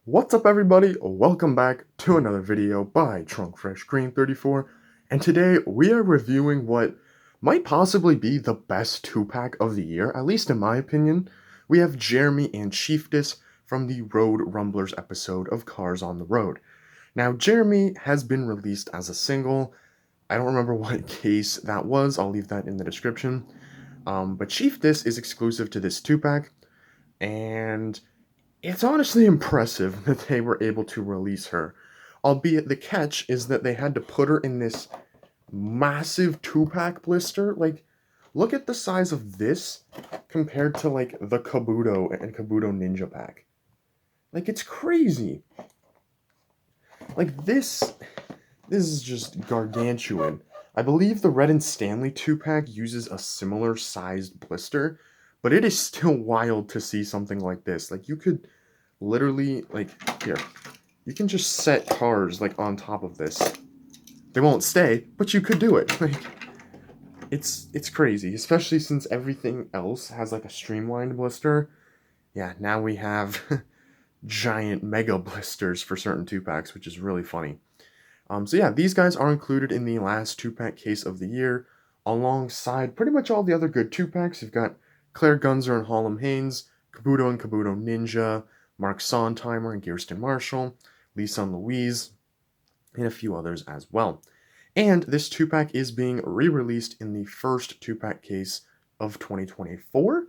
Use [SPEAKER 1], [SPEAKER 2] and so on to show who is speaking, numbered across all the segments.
[SPEAKER 1] What's up everybody? Welcome back to another video by Trunk Fresh Green 34, and today we are reviewing what might possibly be the best 2-pack of the year, at least in my opinion. We have Jeremy and Chieftess from the Road Rumblers episode of Cars on the Road. Now Jeremy has been released as a single. I don't remember what case that was, I'll leave that in the description. But Chieftess is exclusive to this 2-pack, and it's honestly impressive that they were able to release her. Albeit the catch is that they had to put her in this massive 2-pack blister. Like, look at the size of this compared to, like, the Kabuto and Kabuto Ninja pack. Like, it's crazy. Like, this is just gargantuan. I believe the Red and Stanley 2-pack uses a similar sized blister, but it is still wild to see something like this. Like, you could literally, like, here, you can just set cars, like, on top of this. They won't stay, but you could do it. Like, it's crazy, especially since everything else has, like, a streamlined blister. Yeah, now we have giant mega blisters for certain 2-packs, which is really funny. So yeah, these guys are included in the last 2-pack case of the year, alongside pretty much all the other good 2-packs. You've got Claire Gunzer and Harlem Haynes, Kabuto and Kabuto Ninja, Mark Sontheimer and Kirsten Marshall, Lisa and Louise, and a few others as well. And this 2-pack is being re-released in the first 2-pack case of 2024.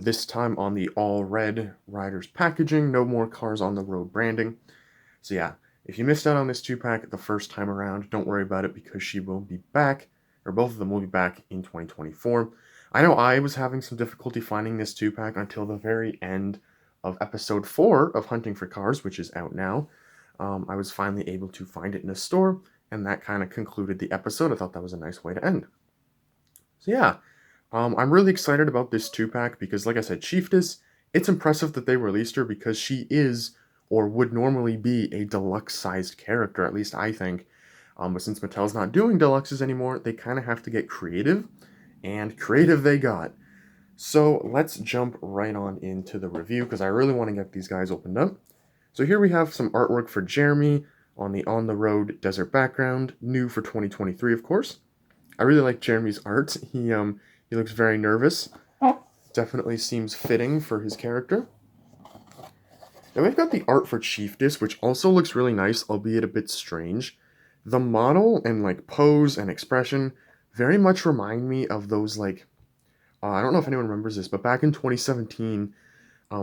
[SPEAKER 1] This time on the all-red Riders packaging, no more Cars on the Road branding. So yeah, if you missed out on this 2-pack the first time around, don't worry about it because she will be back, or both of them will be back in 2024. I know I was having some difficulty finding this 2-pack until the very end of episode 4 of Hunting for Cars, which is out now. I was finally able to find it in a store, and that kind of concluded the episode. I thought that was a nice way to end. So yeah, I'm really excited about this 2-pack because, like I said, Chieftess, it's impressive that they released her because she is, or would normally be, a deluxe-sized character, at least I think. But since Mattel's not doing deluxes anymore, they kind of have to get creative, and creative they got. So let's jump right on into the review because I really want to get these guys opened up. So here we have some artwork for Jeremy on the On The Road desert background, new for 2023, of course. I really like Jeremy's art. He looks very nervous. Definitely seems fitting for his character. Now we've got the art for Chieftess, which also looks really nice, albeit a bit strange. The model and, like, pose and expression very much remind me of those, like, I don't know if anyone remembers this, but back in 2017,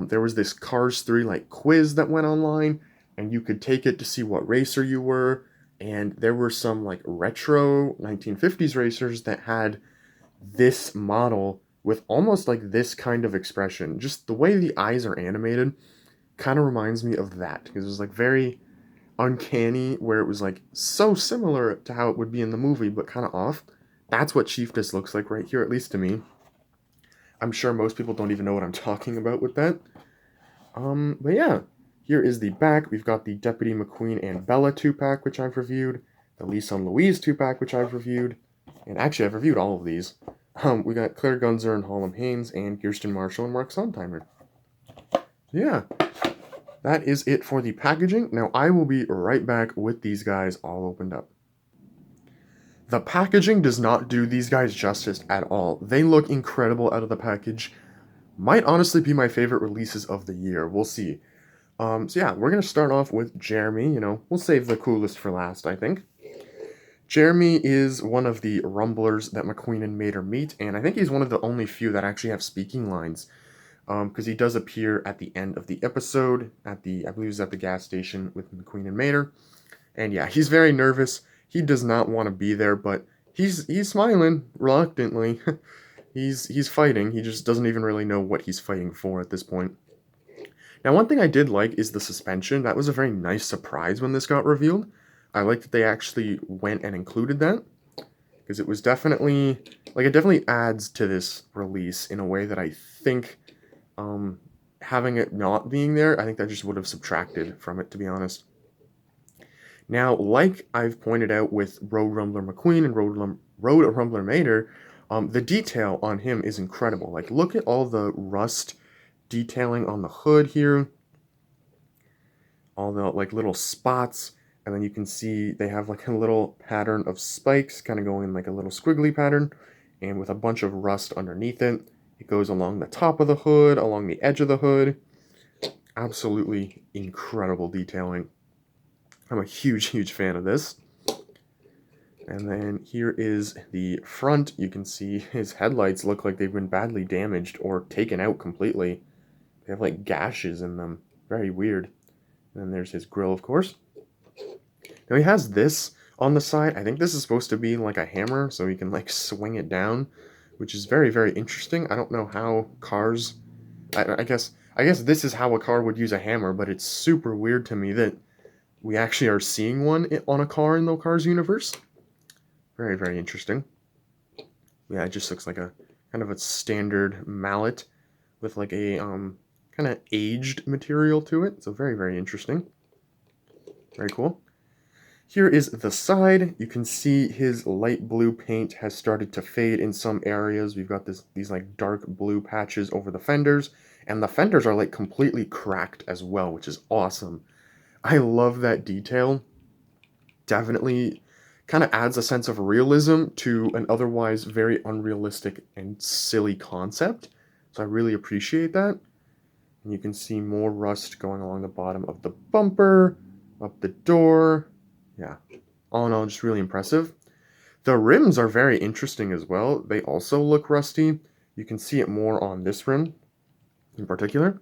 [SPEAKER 1] there was this Cars 3, like, quiz that went online, and you could take it to see what racer you were, and there were some, like, retro 1950s racers that had this model with almost, like, this kind of expression. Just the way the eyes are animated kind of reminds me of that, because it was, like, very uncanny, where it was, like, so similar to how it would be in the movie, but kind of off. That's what Chieftess looks like right here, at least to me. I'm sure most people don't even know what I'm talking about with that. But yeah, here is the back. We've got the Deputy McQueen and Bella 2-pack, which I've reviewed, the Lisa and Louise 2-pack, which I've reviewed, and actually I've reviewed all of these. We got Claire Gunzer and Harlem Haynes, and Kirsten Marshall and Mark Sontheimer. Yeah, that is it for the packaging. Now I will be right back with these guys all opened up. The packaging does not do these guys justice at all. They look incredible out of the package. Might honestly be my favorite releases of the year. We'll see. So yeah, we're going to start off with Jeremy. We'll save the coolest for last, I think. Jeremy is one of the Rumblers that McQueen and Mater meet, and I think he's one of the only few that actually have speaking lines. Because he does appear at the end of the episode, I believe it was at the gas station with McQueen and Mater. And yeah, he's very nervous. He does not want to be there, but he's smiling reluctantly. he's fighting. He just doesn't even really know what he's fighting for at this point. Now, one thing I did like is the suspension. That was a very nice surprise when this got revealed. I like that they actually went and included that, because it was definitely, like, it definitely adds to this release in a way that I think having it not being there, I think that just would have subtracted from it, to be honest. Now, like I've pointed out with Road Rumbler McQueen and Road Rumbler Mater, the detail on him is incredible. Like, look at all the rust detailing on the hood here. all the like little spots, and then you can see they have like a little pattern of spikes kind of going in like a little squiggly pattern, and with a bunch of rust underneath it. It goes along the top of the hood, along the edge of the hood. Absolutely incredible detailing. I'm a huge fan of this. And then here is the front. You can see his headlights look like they've been badly damaged or taken out completely. They have like gashes in them. Very weird. And then there's his grill, of course. Now he has this on the side. I think this is supposed to be like a hammer, so he can like swing it down, which is very interesting. I don't know how cars. I guess this is how a car would use a hammer, but it's super weird to me that we actually are seeing one on a car in the Cars universe. Very interesting. Yeah, it just looks like a kind of a standard mallet with like a kind of aged material to it. So very interesting. Very cool. Here is the side. You can see his light blue paint has started to fade in some areas. We've got these like dark blue patches over the fenders, and the fenders are like completely cracked as well, which is awesome. I love that detail. Definitely kind of adds a sense of realism to an otherwise very unrealistic and silly concept. So I really appreciate that. And you can see more rust going along the bottom of the bumper, up the door. Yeah, all in all, just really impressive. The rims are very interesting as well. They also look rusty. You can see it more on this rim in particular.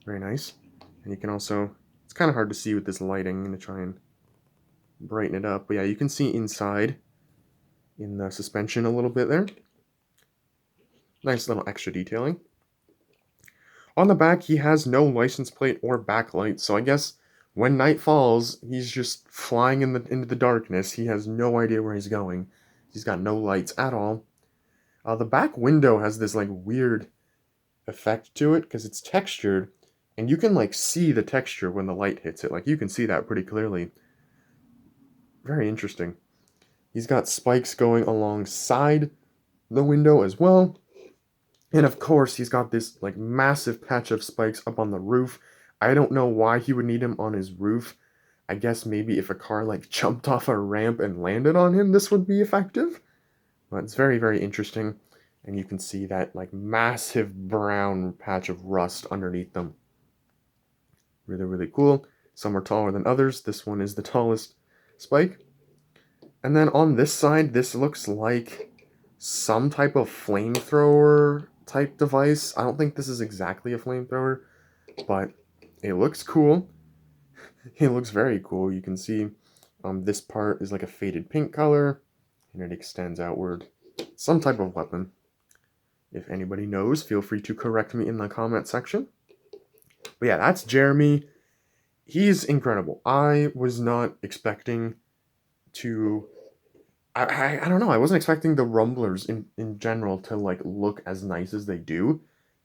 [SPEAKER 1] Very nice. And you can also, it's kind of hard to see with this lighting. I'm going to try and brighten it up. But yeah, you can see inside in the suspension a little bit there. Nice little extra detailing. On the back, he has no license plate or backlight, so I guess when night falls, he's just flying into the darkness. He has no idea where he's going. He's got no lights at all. The back window has this like weird effect to it because it's textured, and you can like see the texture when the light hits it. Like you can see that pretty clearly. Very interesting. He's got spikes going alongside the window as well. And of course, he's got this like massive patch of spikes up on the roof. I don't know why he would need him on his roof. I guess maybe if a car like jumped off a ramp and landed on him, this would be effective. But it's very interesting. And you can see that like massive brown patch of rust underneath them. Really cool. Some are taller than others. This one is the tallest spike. And then on this side, this looks like some type of flamethrower type device. I don't think this is exactly a flamethrower, but it looks cool. It looks very cool. You can see this part is like a faded pink color, and it extends outward. Some type of weapon. If anybody knows, feel free to correct me in the comment section. But yeah, that's Jeremy. He's incredible. I was not expecting to... I don't know. I wasn't expecting the Rumblers in general to like look as nice as they do.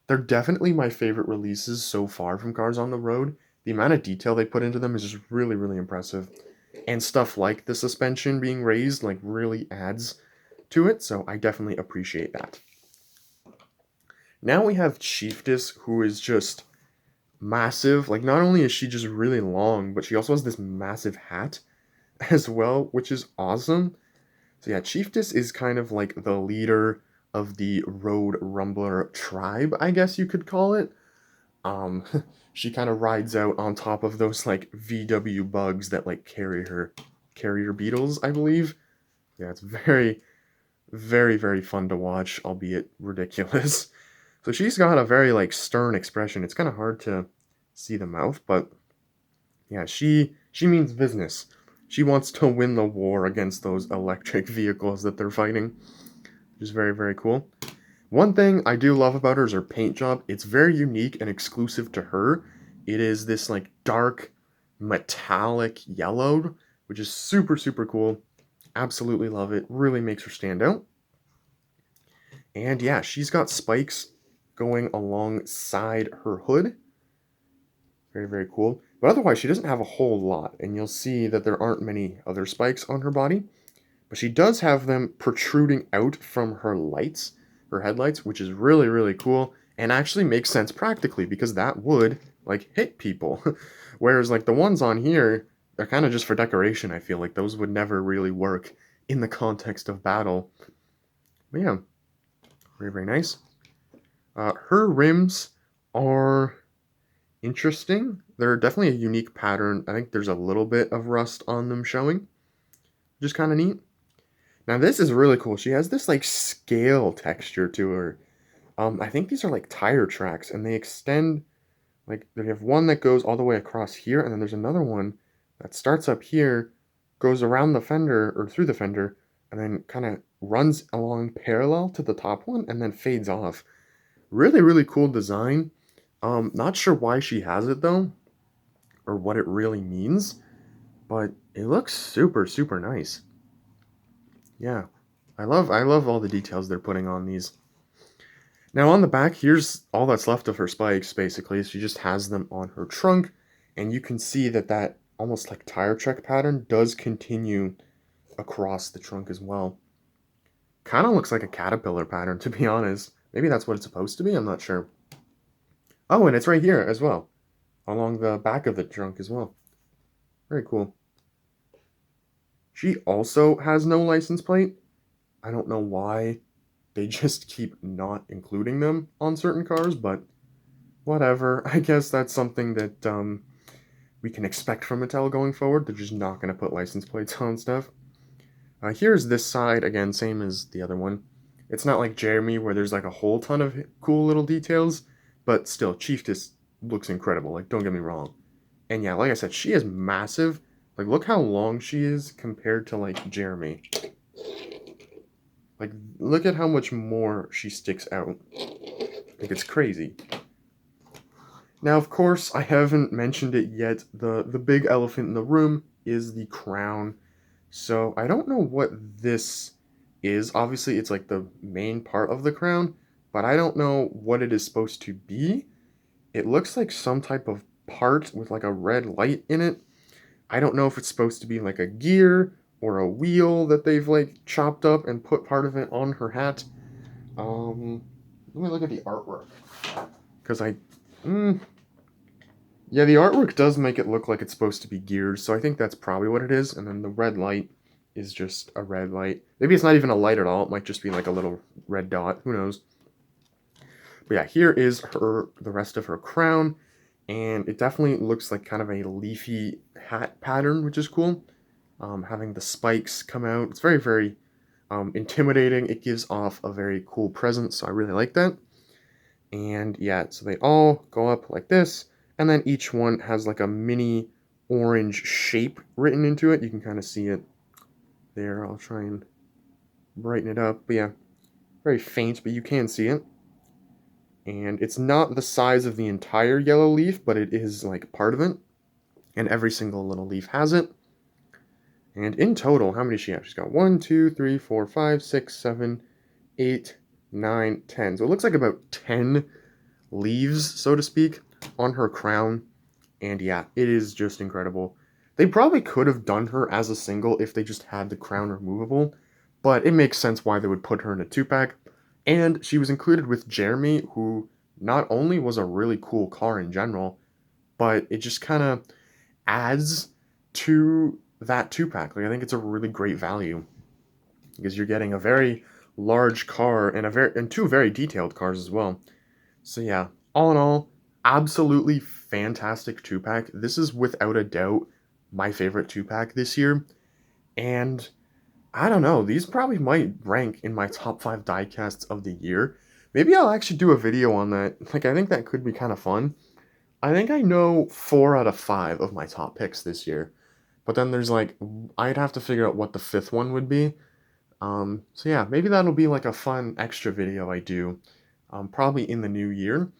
[SPEAKER 1] They're definitely my favorite releases so far from Cars on the Road. The amount of detail they put into them is just really impressive. And stuff like the suspension being raised like really adds to it, so I definitely appreciate that. Now we have Chieftess, who is just massive. Like not only is she just really long, but she also has this massive hat as well, which is awesome. So yeah, Chieftess is kind of like the leader of the Road Rumbler tribe, I guess you could call it. She kind of rides out on top of those like VW bugs that like carrier beetles, I believe. Yeah, it's very fun to watch, albeit ridiculous. So she's got a very like stern expression. It's kind of hard to see the mouth, but yeah, she means business. She wants to win the war against those electric vehicles that they're fighting, which is very cool. One thing I do love about her is her paint job. It's very unique and exclusive to her. It is this like dark metallic yellow, which is super cool. Absolutely love it. Really makes her stand out. And yeah, she's got spikes going alongside her hood. Very cool. But otherwise, she doesn't have a whole lot, and you'll see that there aren't many other spikes on her body. But she does have them protruding out from her lights, her headlights, which is really cool, and actually makes sense practically, because that would like hit people. Whereas like the ones on here, they're kind of just for decoration. I feel like those would never really work in the context of battle. But yeah, very, very nice. Her rims are interesting. They're definitely a unique pattern. I think there's a little bit of rust on them showing, which is kind of neat. Now this is really cool. She has this like scale texture to her. I think these are like tire tracks, and they extend like they have one that goes all the way across here, and then there's another one that starts up here, goes around the fender or through the fender, and then kind of runs along parallel to the top one, and then fades off. Really, really cool design. Not sure why she has it though, or what it really means, but it looks super, super nice. Yeah, I love all the details they're putting on these. Now on the back, here's all that's left of her spikes, basically. She just has them on her trunk, and you can see that that almost like tire track pattern does continue across the trunk as well. Kind of looks like a caterpillar pattern, to be honest. Maybe that's what it's supposed to be, I'm not sure. Oh, and it's right here as well, along the back of the trunk as well. Very cool. She also has no license plate. I don't know why they just keep not including them on certain cars, but whatever. I guess that's something that we can expect from Mattel going forward. They're just not going to put license plates on stuff. Here's this side, again, same as the other one. It's not like Jeremy where there's like a whole ton of cool little details, but still, Chieftess looks incredible, like don't get me wrong. And yeah, like I said, she is massive. Like look how long she is compared to like Jeremy. Like look at how much more she sticks out. Like it's crazy. Now, of course, I haven't mentioned it yet. The big elephant in the room is the crown. So I don't know what this is. Obviously, it's like the main part of the crown, but I don't know what it is supposed to be. It looks like some type of part with like a red light in it. I don't know if it's supposed to be like a gear or a wheel that they've like chopped up and put part of it on her hat. Let me look at the artwork because yeah, the artwork does make it look like it's supposed to be gears, so I think that's probably what it is. And then the red light is just a red light. Maybe it's not even a light at all. It might just be like a little red dot. Who knows? But yeah, here is the rest of her crown, and it definitely looks like kind of a leafy hat pattern, which is cool. Having the spikes come out, it's very, very intimidating. It gives off a very cool presence, so I really like that. And yeah, so they all go up like this, and then each one has like a mini orange shape written into it. You can kind of see it there. I'll try and brighten it up. But yeah, very faint, but you can see it. And it's not the size of the entire yellow leaf, but it is like part of it. And every single little leaf has it. And in total, how many does she have? She's got 1, 2, 3, 4, 5, 6, 7, 8, 9, 10. So it looks like about 10 leaves, so to speak, on her crown. And yeah, it is just incredible. They probably could have done her as a single if they just had the crown removable, but it makes sense why they would put her in a 2-pack. And she was included with Jeremy, who not only was a really cool car in general, but it just kind of adds to that 2-pack. Like I think it's a really great value because you're getting a very large car and two very detailed cars as well. So yeah, all in all, absolutely fantastic 2-pack. This is without a doubt my favorite 2-pack this year. And I don't know, these probably might rank in my top 5 diecasts of the year. Maybe I'll actually do a video on that. Like I think that could be kind of fun. I think I know 4 out of 5 of my top picks this year. But then there's like I'd have to figure out what the 5th one would be. So yeah, maybe that'll be like a fun extra video I do. Probably in the new year.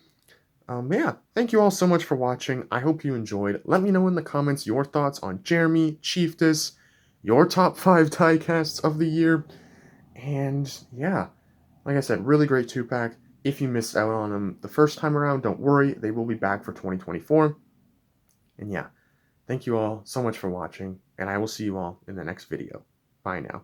[SPEAKER 1] Yeah, thank you all so much for watching. I hope you enjoyed. Let me know in the comments your thoughts on Jeremy Chieftess, your top 5 diecasts of the year. And yeah, like I said, really great 2-pack. If you missed out on them the first time around, don't worry. They will be back for 2024. And yeah, thank you all so much for watching, and I will see you all in the next video. Bye now.